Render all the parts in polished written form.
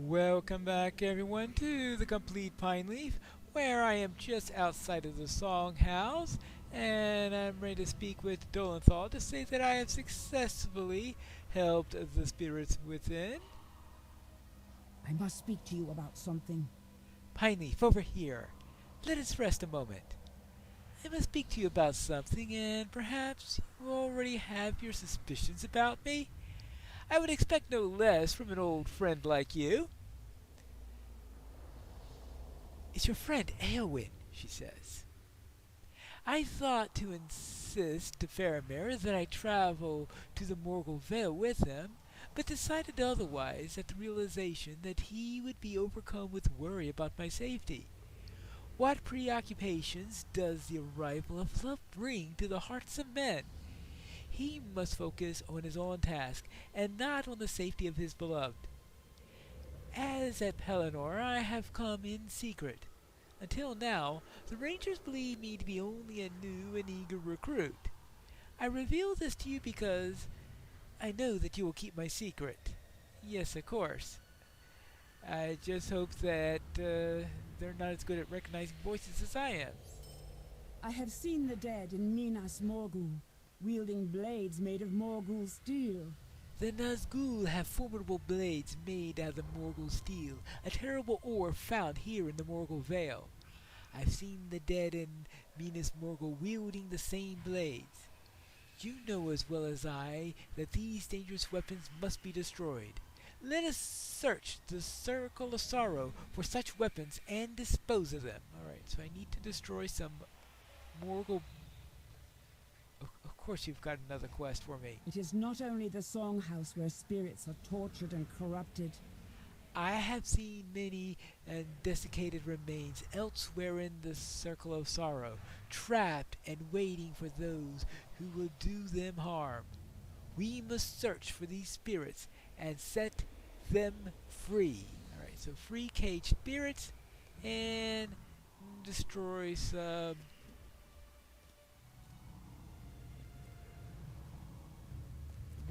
Welcome back everyone to the complete Pineleaf, where I am just outside of the Songhouse, and I'm ready to speak with Dolenthal to say that I have successfully helped the spirits within. I must speak to you about something. Pineleaf, over here. Let us rest a moment. I must speak to you about something, and perhaps you already have your suspicions about me. I would expect no less from an old friend like you. It's your friend Eowyn, she says. I thought to insist to Faramir that I travel to the Morgul Vale with him, but decided otherwise at the realization that he would be overcome with worry about my safety. What preoccupations does the arrival of love bring to the hearts of men? He must focus on his own task, and not on the safety of his beloved. As at Pelennor, I have come in secret. Until now, the Rangers believe me to be only a new and eager recruit. I reveal this to you because I know that you will keep my secret. Yes, of course. I just hope that they're not as good at recognizing voices as I am. I have seen the dead in Minas Morgul, wielding blades made of Morgul steel. The Nazgul have formidable blades made out of the Morgul steel, a terrible ore found here in the Morgul Vale. I've seen the dead in Minas Morgul wielding the same blades. You know as well as I that these dangerous weapons must be destroyed. Let us search the Circle of Sorrow for such weapons and dispose of them. Alright, so I need to destroy some Morgul. Of course you've got another quest for me. It is not only the Songhouse where spirits are tortured and corrupted. I have seen many desiccated remains elsewhere in the Circle of Sorrow, trapped and waiting for those who will do them harm. We must search for these spirits and set them free. Alright, so free caged spirits and destroy some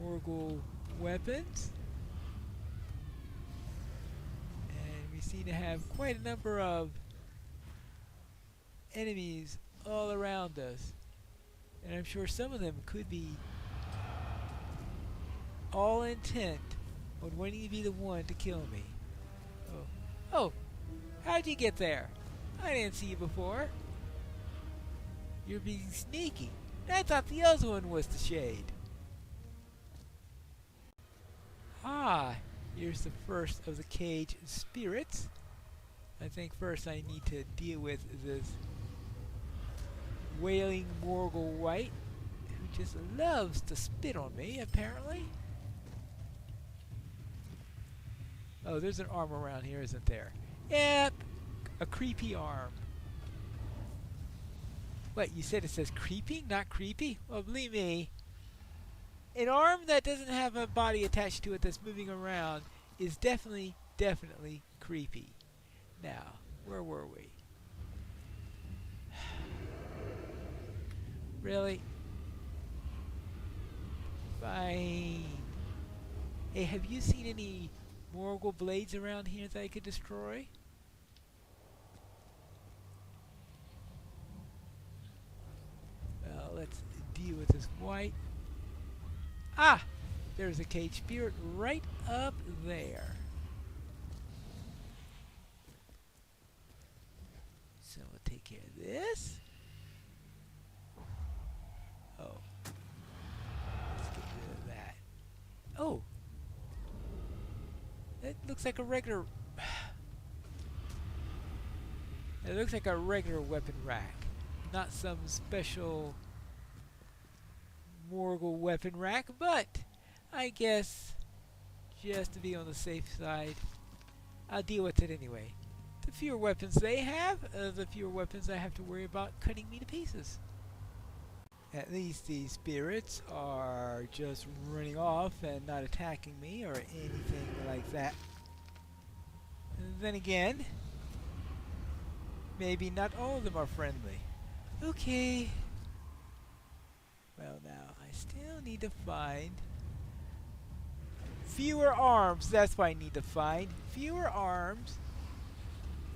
Morgul weapons. And we seem to have quite a number of enemies all around us. And I'm sure some of them could be all intent on wanting to be the one to kill me. Oh, how'd you get there? I didn't see you before. You're being sneaky. I thought the other one was the shade. Ah, here's the first of the cage spirits. I think first I need to deal with this wailing Morgul White, who just loves to spit on me, apparently. Oh, there's an arm around here, isn't there? Yep, a creepy arm. What, you said it says creepy, not creepy? Well, believe me, an arm that doesn't have a body attached to it that's moving around is definitely creepy. Now, where were we? Really? Fine. Hey, have you seen any Morgul blades around here that I could destroy? Well, let's deal with this white. Ah! There's a cage spirit right up there. So we'll take care of this. Oh. Let's get rid of that. Oh! That looks like a regular... It looks like a regular weapon rack. Not some special Morgul weapon rack, but I guess just to be on the safe side, I'll deal with it anyway. The fewer weapons they have, the fewer weapons I have to worry about cutting me to pieces. At least these spirits are just running off and not attacking me or anything like that. And then again, maybe not all of them are friendly. Okay. Well, now I still need to find Fewer arms, that's what I need to find. Fewer arms.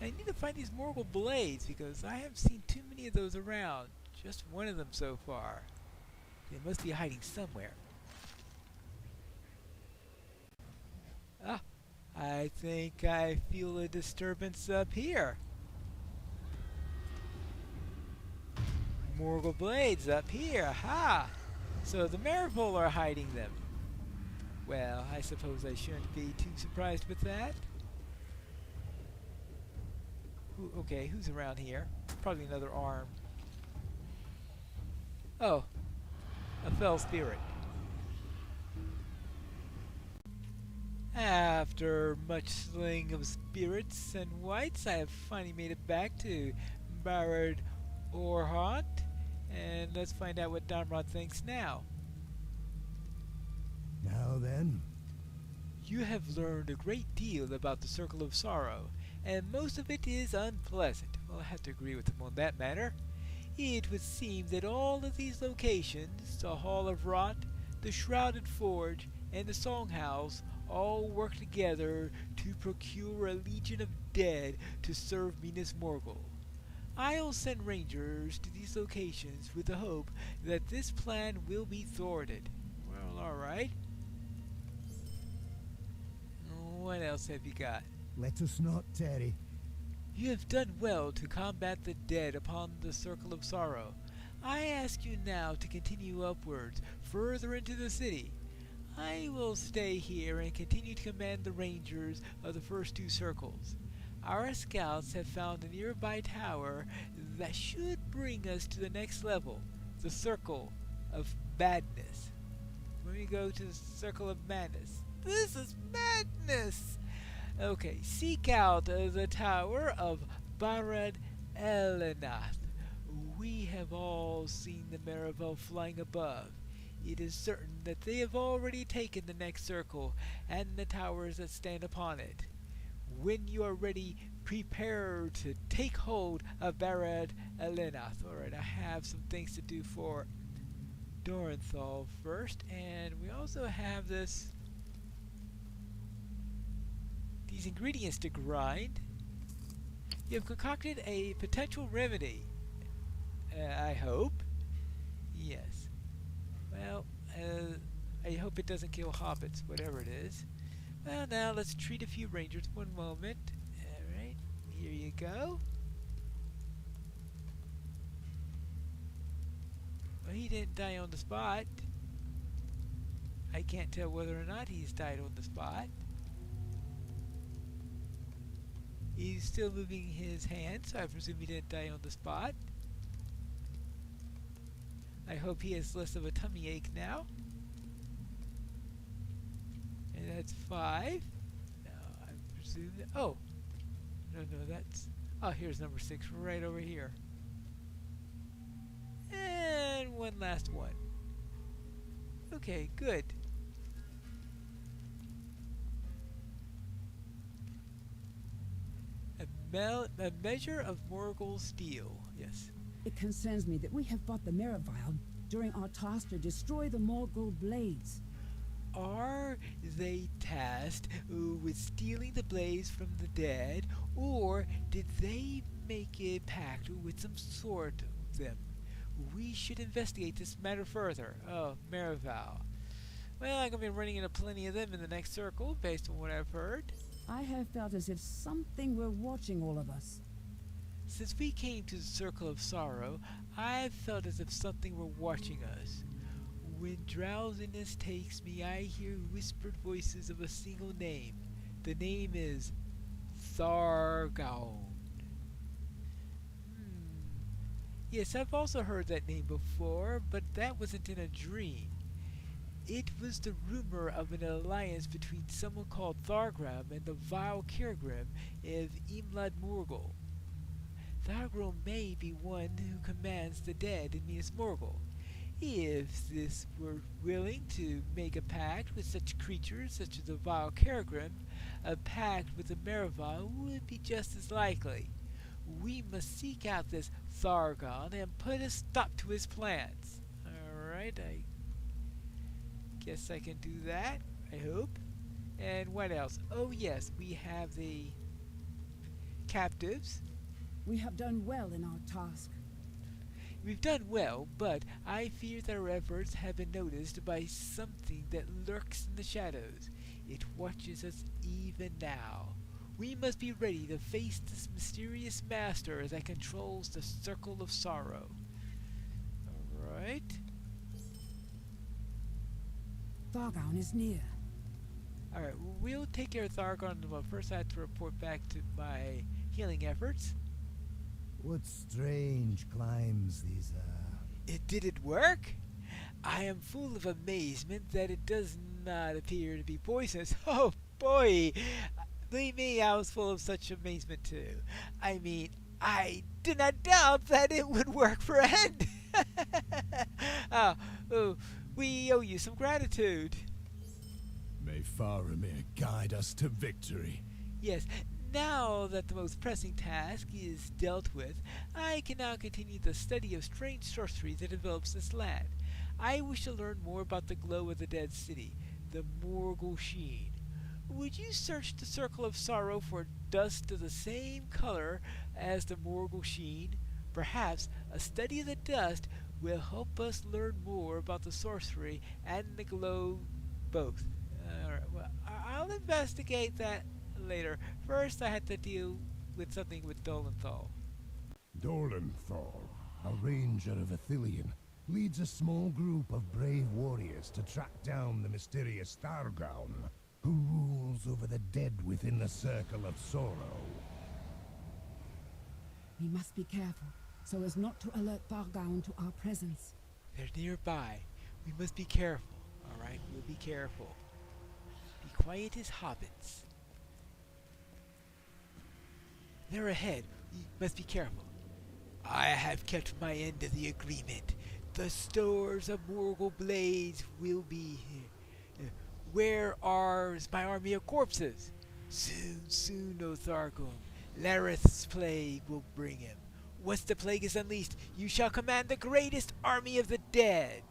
I need to find these Morgul blades because I haven't seen too many of those around. Just one of them so far. They must be hiding somewhere. Ah, I think I feel a disturbance up here. Morgul blades up here, ha! So the Maripol are hiding them. Well, I suppose I shouldn't be too surprised with that. Okay, who's around here? Probably another arm. Oh, a fell spirit. After much slaying of spirits and wights, I have finally made it back to Barad Orhant, and let's find out what Damrod thinks now. Now then, You have learned a great deal about the Circle of Sorrow, and most of it is unpleasant. Well, I have to agree with him on that matter. It would seem that all of these locations, the Hall of Rot, the Shrouded Forge, and the Songhouse, all work together to procure a legion of dead to serve Minas Morgul. I'll send rangers to these locations with the hope that this plan will be thwarted. Well, alright. What else have you got? let us not tarry. You have done well to combat the dead upon the Circle of Sorrow. I ask you now to continue upwards, further into the city. I will stay here and continue to command the rangers of the first two circles. Our scouts have found a nearby tower that should bring us to the next level, the Circle of Madness. When we go to the Circle of Madness. This is madness! Okay, seek out the Tower of Barad Elenath. We have all seen the Maripol flying above. It is certain that they have already taken the next circle and the towers that stand upon it. When you are ready, prepare to take hold of Barad Elenath. Alright, I have some things to do for Dorenthal first, and we also have these ingredients to grind. You have concocted a potential remedy. I hope. Yes. Well, I hope it doesn't kill hobbits, whatever it is. Well, now let's treat a few rangers. One moment. Alright, here you go. Well, he didn't die on the spot. I can't tell whether or not he's died on the spot. He's still moving his hand, so I presume he didn't die on the spot. I hope he has less of a tummy ache now. And that's 5. Now, I presume that... Oh! No, that's... Oh, here's number 6, right over here. And one last one. Okay, good. A measure of Morgul steel. Yes. It concerns me that we have fought the Merivale during our task to destroy the Morgul blades. Are they tasked with stealing the blades from the dead, or did they make a pact with some sort of them? We should investigate this matter further. Oh, Merivale. Well, I'm going to be running into plenty of them in the next circle, based on what I've heard. I have felt as if something were watching all of us. Since we came to the Circle of Sorrow, I've felt as if something were watching us. When drowsiness takes me, I hear whispered voices of a single name. The name is Thargound. Yes, I've also heard that name before, but that wasn't in a dream. It was the rumor of an alliance between someone called Thargrim and the vile Kirgrim of Imlad Morgul. Thargrim may be one who commands the dead in Minas Morgul. If this were willing to make a pact with such creatures such as the vile Kirgrim, a pact with the Merivale would be just as likely. We must seek out this Thargon and put a stop to his plans. Alright, I guess I can do that, I hope. And what else? Oh yes, we have the captives. We have done well in our task. We've done well, but I fear that our efforts have been noticed by something that lurks in the shadows. It watches us even now. We must be ready to face this mysterious master that controls the Circle of Sorrow. Alright. Thargown is near. Alright, we'll take care of Thargon, but first I have to report back to my healing efforts. What strange climbs these are. Did it work? I am full of amazement that it does not appear to be poisonous. Oh boy! Believe me, I was full of such amazement too. I mean, I did not doubt that it would work, friend! Oh, we owe you some gratitude. May Faramir guide us to victory. Yes, now that the most pressing task is dealt with, I can now continue the study of strange sorcery that develops this land. I wish to learn more about the glow of the dead city, the Morgul Sheen. Would you search the Circle of Sorrow for dust of the same color as the Morgul Sheen? Perhaps a study of the dust will help us learn more about the sorcery and the glow both. Alright, well, I'll investigate that later. First, I had to deal with something with Dolenthal. Dolenthal, a ranger of Ithilien, leads a small group of brave warriors to track down the mysterious Thargown, who rules over the dead within the Circle of Sorrow. We must be careful, so as not to alert Thargown to our presence. They're nearby. We must be careful. Alright, we'll be careful. Be quiet as hobbits. They're ahead. We must be careful. I have kept my end of the agreement. The stores of Morgul blades will be here. Where are my army of corpses? Soon, O Thargoon. Lareth's plague will bring him. Once the plague is unleashed, you shall command the greatest army of the dead.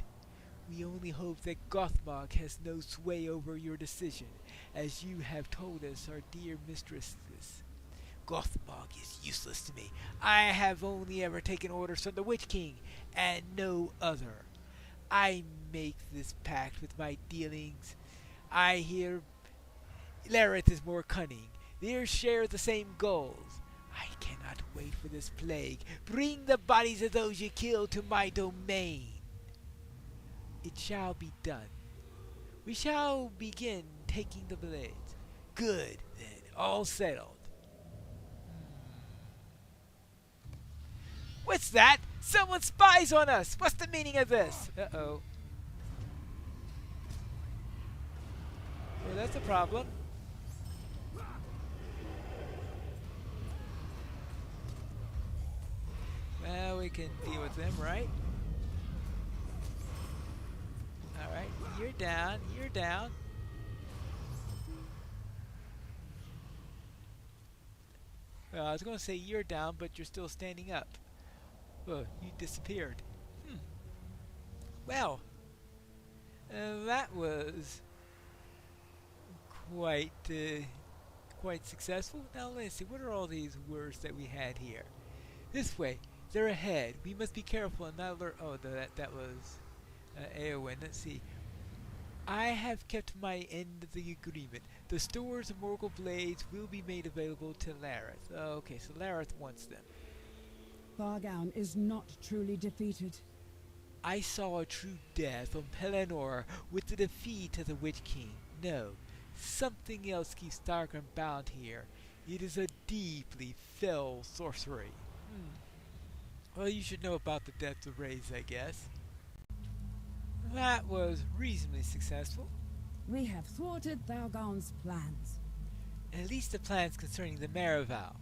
We only hope that Gothmog has no sway over your decision, as you have told us, our dear mistresses. Gothmog is useless to me. I have only ever taken orders from the Witch King, and no other. I make this pact with my dealings. I hear Lareth is more cunning. They share the same goals. I cannot wait for this plague. Bring the bodies of those you killed to my domain. It shall be done. We shall begin taking the blades. Good, then, all settled. What's that? Someone spies on us! What's the meaning of this? Uh-oh. Well, that's a problem. Well, we can deal with them, right? Alright, you're down, you're down. Well, I was going to say you're down, but you're still standing up. Oh, you disappeared. Well, that was quite successful. Now let's see, what are all these words that we had here? This way, they're ahead. We must be careful and not alert. Oh, that was Eowyn. Let's see. I have kept my end of the agreement. The stores of Morgul blades will be made available to Lareth. Okay, so Lareth wants them. Thargown is not truly defeated. I saw a true death on Pelennor with the defeat of the Witch King. No, something else keeps Thargown bound here. It is a deeply fell sorcery. Well, you should know about the depth of rays, I guess. That was reasonably successful. We have thwarted Thargown's plans. At least the plans concerning the Marival.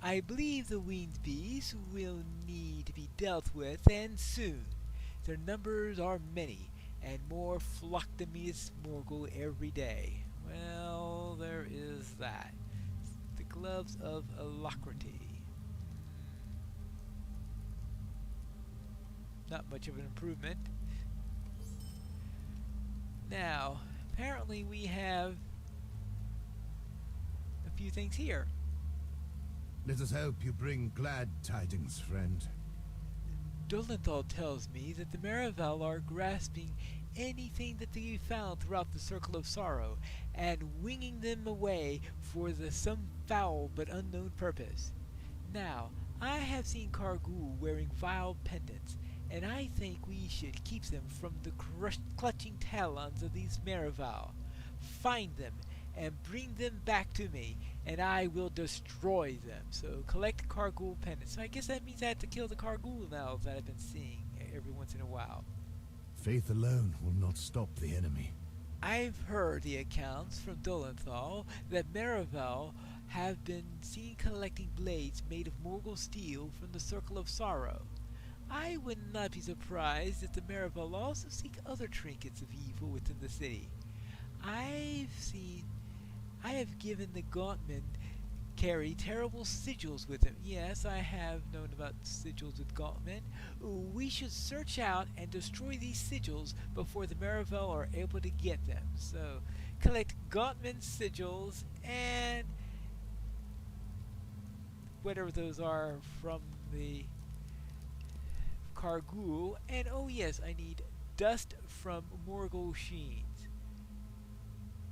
I believe the winged beasts will need to be dealt with, and soon. Their numbers are many, and more flock to meet its Morgul every day. Well, there is that. The gloves of alacrity. Not much of an improvement. Now, apparently we have few things here. Let us hope you bring glad tidings, friend. Dolenthal tells me that the Marival are grasping anything that they found throughout the Circle of Sorrow and winging them away for some foul but unknown purpose. Now, I have seen Kargul wearing vile pendants, and I think we should keep them from the clutching talons of these Marival. Find them and bring them back to me, and I will destroy them. So collect Kargul pendants. So I guess that means I have to kill the Kargul now that I've been seeing every once in a while. Faith alone will not stop the enemy. I've heard the accounts from Dolenthal that Marival have been seen collecting blades made of Morgul steel from the Circle of Sorrow. I would not be surprised if the Marival also seek other trinkets of evil within the city. I have given the Gauntmen carry terrible sigils with him. Yes, I have known about sigils with Gauntmen. We should search out and destroy these sigils before the Marival are able to get them. So, collect Gauntmen sigils and whatever those are from the Kargul. And oh yes, I need dust from Morgul Sheens.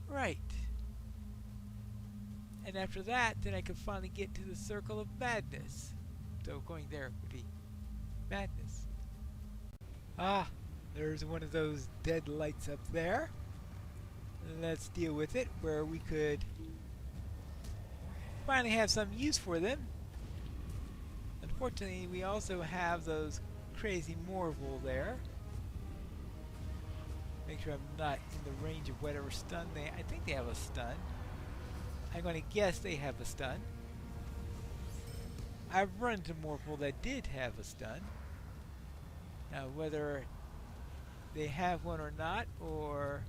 Right. And after that, then I could finally get to the Circle of Madness. So going there would be madness. Ah, there's one of those dead lights up there. Let's deal with it, where we could finally have some use for them. Unfortunately, we also have those crazy Morgul there. Make sure I'm not in the range of whatever stun I think they have a stun. I'm going to guess they have a stun. I've run into Morgul that did have a stun. Now whether they have one or not, or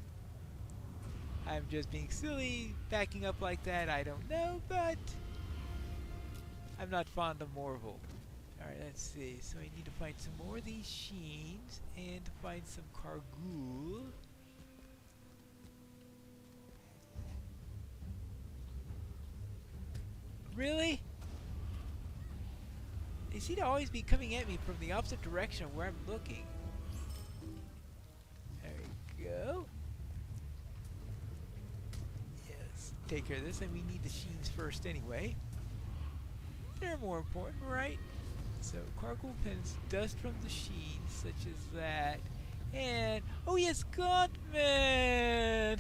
I'm just being silly backing up like that, I don't know, but I'm not fond of Morgul. Alright, let's see. So I need to find some more of these Sheens and find some Kargul. Really? They seem to always be coming at me from the opposite direction of where I'm looking. There we go. Yes, take care of this, and we need the Sheens first anyway. They're more important, right? So, Kargul pens dust from the Sheens, such as that. And, oh yes, Gauntman!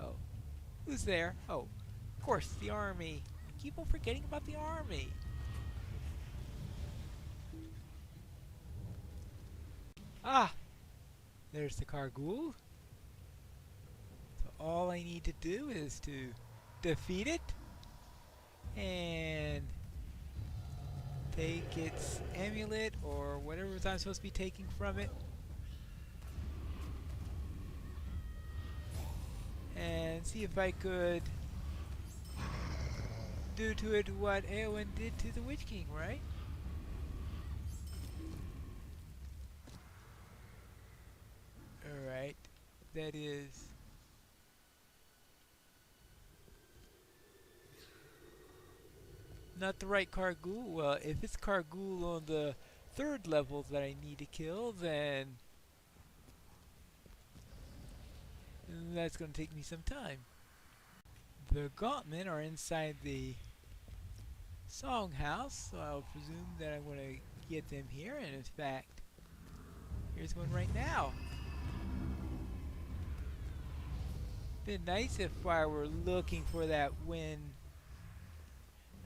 Oh. Who's there? Oh, of course, the army. I keep on forgetting about the army. Ah! There's the Kargul. So all I need to do is to defeat it and take its amulet or whatever I'm supposed to be taking from it. And see if I could do to it what Eowyn did to the Witch King, right? Alright, that is not the right Kargul. Well, if it's Kargul on the 3rd level that I need to kill, then that's going to take me some time. The Gauntmen are inside the Songhouse, so I'll presume that I'm going to get them here, and in fact, here's one right now. Been nice if I were looking for that when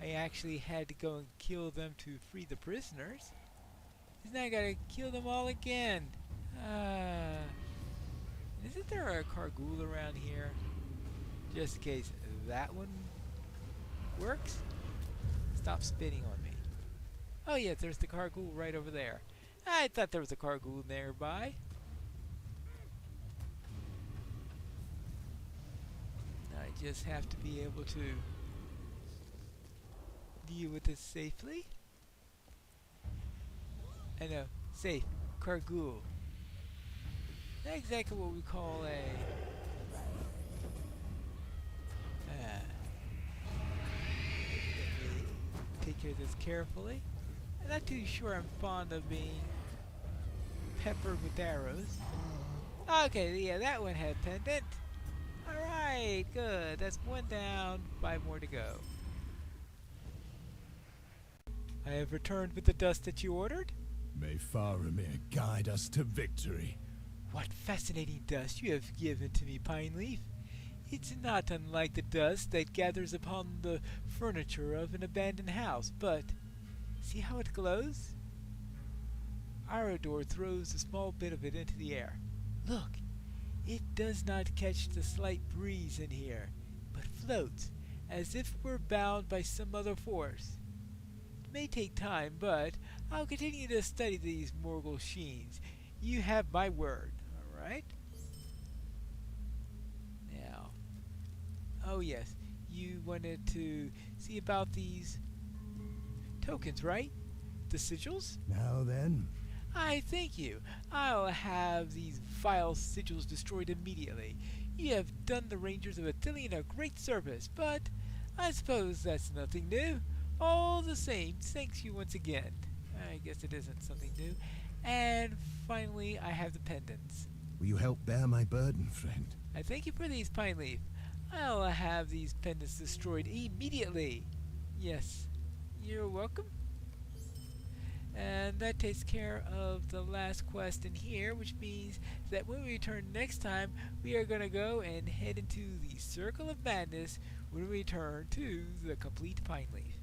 I actually had to go and kill them to free the prisoners. Isn't I gotta kill them all again? Isn't there a Kargul around here? Just in case that one works? Stop spitting on me. Oh yeah, there's the Kargul right over there. I thought there was a Kargul nearby. I just have to be able to deal with this safely. I know, safe, Kargul. Not exactly what we call take care of this carefully. I'm not too sure I'm fond of being peppered with arrows. Okay, yeah, that one had pendant. Alright, good. That's one down, 5 more to go. I have returned with the dust that you ordered. May Faramir guide us to victory. What fascinating dust you have given to me, Pineleaf. It's not unlike the dust that gathers upon the furniture of an abandoned house, but see how it glows? Arador throws a small bit of it into the air. Look, it does not catch the slight breeze in here, but floats, as if we're bound by some other force. It may take time, but I'll continue to study these Morgul sheens. You have my word, alright? Now, oh yes, you wanted to see about these tokens, right? The sigils? Now then, I thank you. I'll have these vile sigils destroyed immediately. You have done the Rangers of Athelion a great service, but I suppose that's nothing new. All the same, thanks you once again. I guess it isn't something new. And finally, I have the pendants. will you help bear my burden, friend? I thank you for these, Pineleaf. I'll have these pendants destroyed immediately. Yes, you're welcome. And that takes care of the last quest in here, which means that when we return next time, we are going to go and head into the Circle of Madness when we return to the complete Pineleaf.